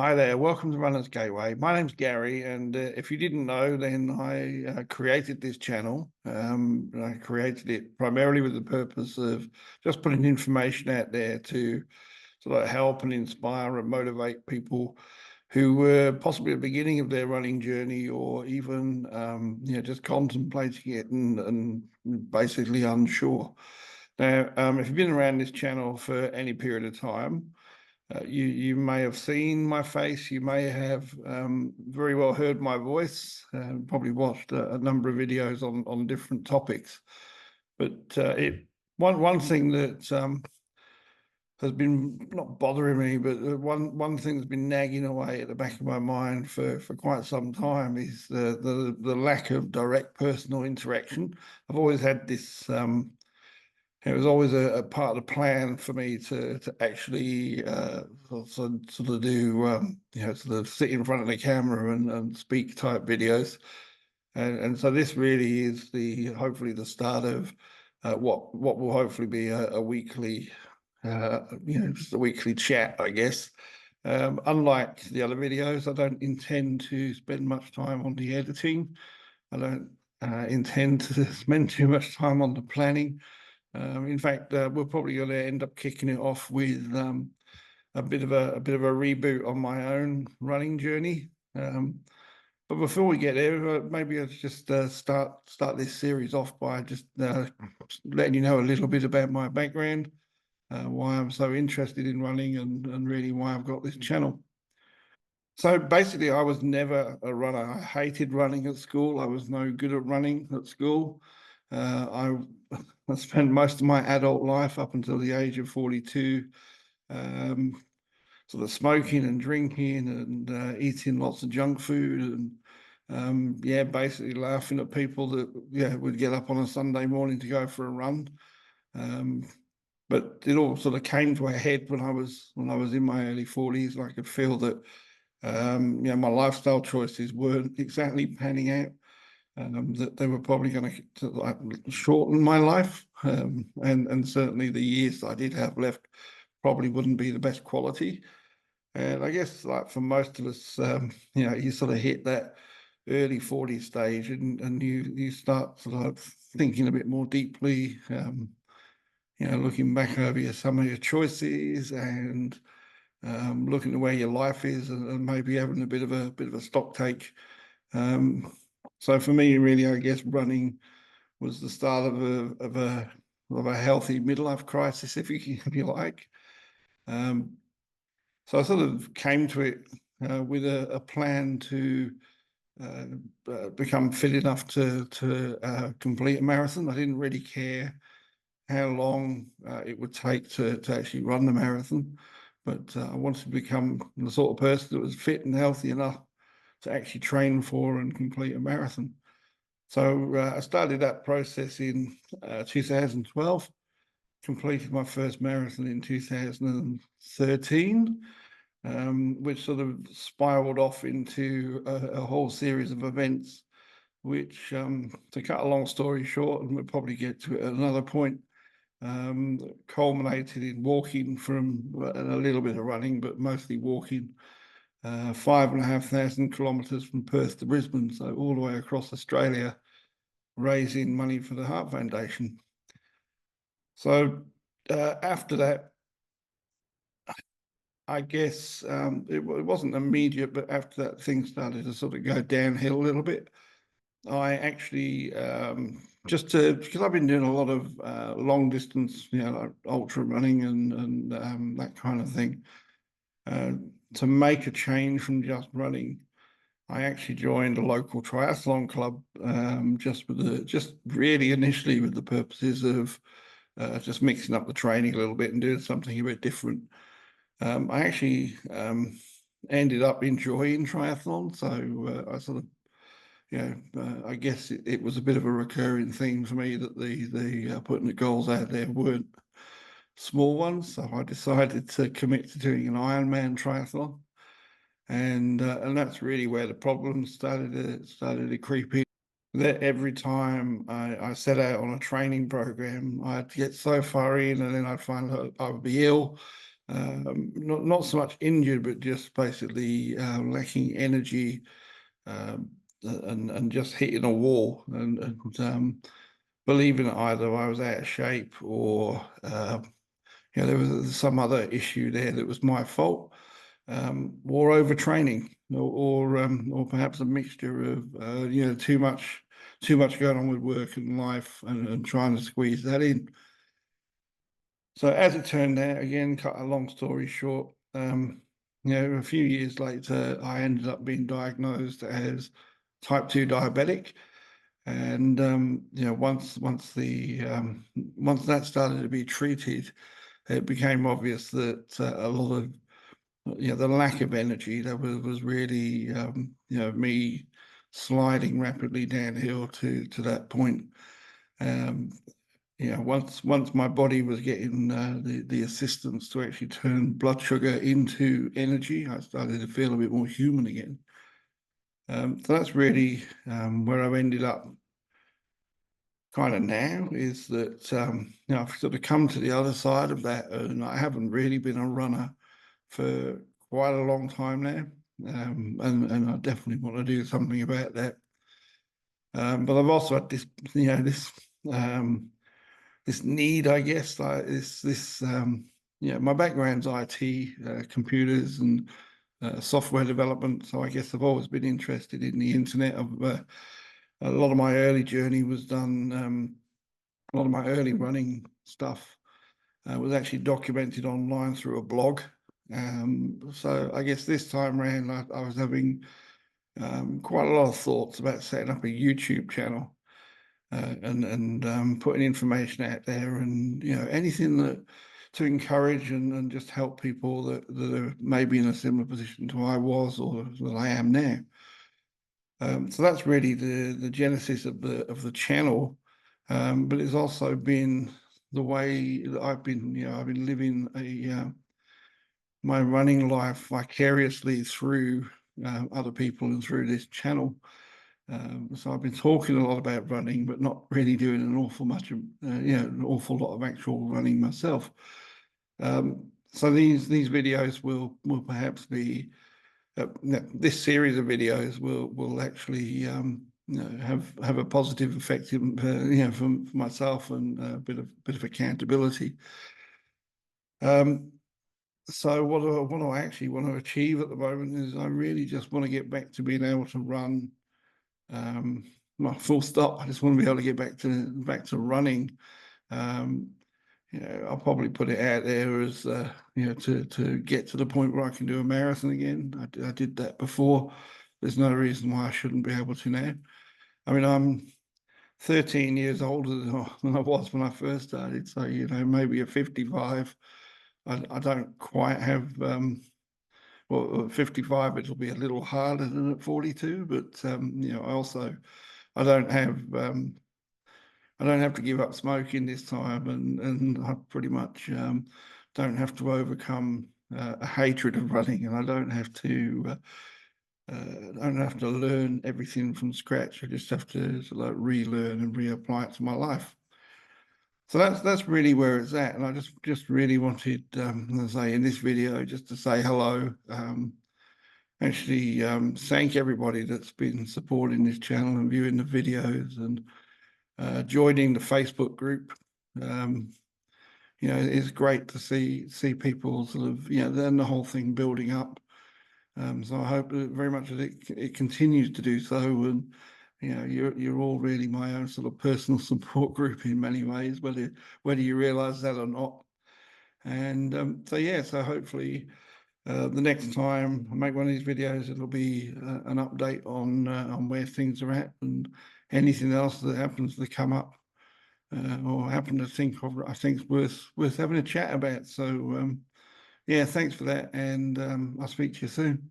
Hi there, welcome to Runners Gateway. My name's Gary, and if you didn't know, then I created this channel. I created it primarily with the purpose of just putting information out there to sort of help and inspire and motivate people who were possibly at the beginning of their running journey, or even just contemplating it and basically unsure. Now, if you've been around this channel for any period of time, you may have seen my face. You may have very well heard my voice. Probably watched a number of videos on different topics. But one thing that has been not bothering me, but one thing that's been nagging away at the back of my mind for quite some time is the lack of direct personal interaction. I've always had this. It was always a part of the plan for me to actually sort of do sort of sit in front of the camera and speak type videos, and so this really is hopefully the start of what will hopefully be a weekly just a weekly chat, I guess. Unlike the other videos, I don't intend to spend much time on the editing. I don't intend to spend too much time on the planning. In fact, we're probably going to end up kicking it off with a bit of a reboot on my own running journey. But before we get there, maybe I'll just start this series off by just letting you know a little bit about my background, why I'm so interested in running, and really why I've got this channel. So basically, I was never a runner. I hated running at school. I was no good at running at school. I spent most of my adult life up until the age of 42, sort of smoking and drinking and eating lots of junk food and basically laughing at people that would get up on a Sunday morning to go for a run. But it all sort of came to a head when I was in my early 40s, and I could feel that my lifestyle choices weren't exactly panning out. That they were probably going to like shorten my life, and certainly the years that I did have left probably wouldn't be the best quality. And I guess like for most of us, you sort of hit that early 40 stage, and you start sort of thinking a bit more deeply, looking back over some of your choices and looking at where your life is, and maybe having a bit of a stock take. So for me, really, I guess running was the start of a healthy midlife crisis, if you like. So I sort of came to it with a plan to become fit enough to complete a marathon. I didn't really care how long it would take to actually run the marathon, but I wanted to become the sort of person that was fit and healthy enough to actually train for and complete a marathon. So I started that process in 2012, completed my first marathon in 2013, which sort of spiraled off into a whole series of events, which, to cut a long story short, and we'll probably get to it at another point, culminated in walking from a little bit of running, but mostly walking 5,500 kilometres from Perth to Brisbane, so all the way across Australia, raising money for the Heart Foundation. So after that, I guess it wasn't immediate, but after that, things started to sort of go downhill a little bit. I actually because I've been doing a lot of long distance, like ultra running and that kind of thing. To make a change from just running, I actually joined a local triathlon club, just really initially with the purposes of just mixing up the training a little bit and doing something a bit different. I actually ended up enjoying triathlon, so I sort of, I guess it was a bit of a recurring theme for me that the putting the goals out there weren't small ones. So I decided to commit to doing an Ironman triathlon, and that's really where the problems started to creep in. That every time I set out on a training program, I'd get so far in, and then I'd find that I would be ill. not so much injured, but just basically lacking energy, and just hitting a wall. And believing it, either I was out of shape or there was some other issue there that was my fault, or overtraining, or perhaps a mixture of too much going on with work and life, and trying to squeeze that in. So as it turned out, again, cut a long story short, a few years later, I ended up being diagnosed as type 2 diabetic. And once that started to be treated, it became obvious that a lot of the lack of energy that was really me sliding rapidly downhill to that point. Um, once my body was getting the assistance to actually turn blood sugar into energy, I started to feel a bit more human again. So that's really where I've ended up kind of now, is that I've sort of come to the other side of that, and I haven't really been a runner for quite a long time now. And I definitely want to do something about that. But I've also had this need, I guess, like my background's IT, computers and software development. So I guess I've always been interested in the internet. A lot of my early journey was done, a lot of my early running stuff was actually documented online through a blog. So I guess this time around, I was having quite a lot of thoughts about setting up a YouTube channel, and putting information out there, and anything that to encourage and just help people that are maybe in a similar position to I was, or that I am now. So that's really the genesis of the channel, but it's also been the way that I've been living my running life vicariously through other people and through this channel. So I've been talking a lot about running, but not really doing an awful lot of actual running myself. So these videos will perhaps be this series of videos will actually have a positive effect for myself, and a bit of accountability. So what I actually want to achieve at the moment is I really just want to get back to being able to run. Full stop. I just want to be able to get back to running. I'll probably put it out there as to get to the point where I can do a marathon again. I did that before. There's no reason why I shouldn't be able to now. I mean, I'm 13 years older than I was when I first started. So, maybe at 55, I don't quite have, well, at 55, it'll be a little harder than at 42, but, I don't have, I don't have to give up smoking this time, and I pretty much don't have to overcome a hatred of running, and I don't have to learn everything from scratch. I just have to like relearn and reapply it to my life. So that's really where it's at, and I just really wanted, as I say in this video, just to say hello. Actually, thank everybody that's been supporting this channel and viewing the videos, and joining the Facebook group. It's great to see people sort of, then the whole thing building up. So I hope that very much that it continues to do so, and you're all really my own sort of personal support group in many ways, whether you realise that or not. And so hopefully the next time I make one of these videos, it'll be an update on where things are at, and anything else that happens to come up or happen to think of, I think is worth having a chat about. So thanks for that, and I'll speak to you soon.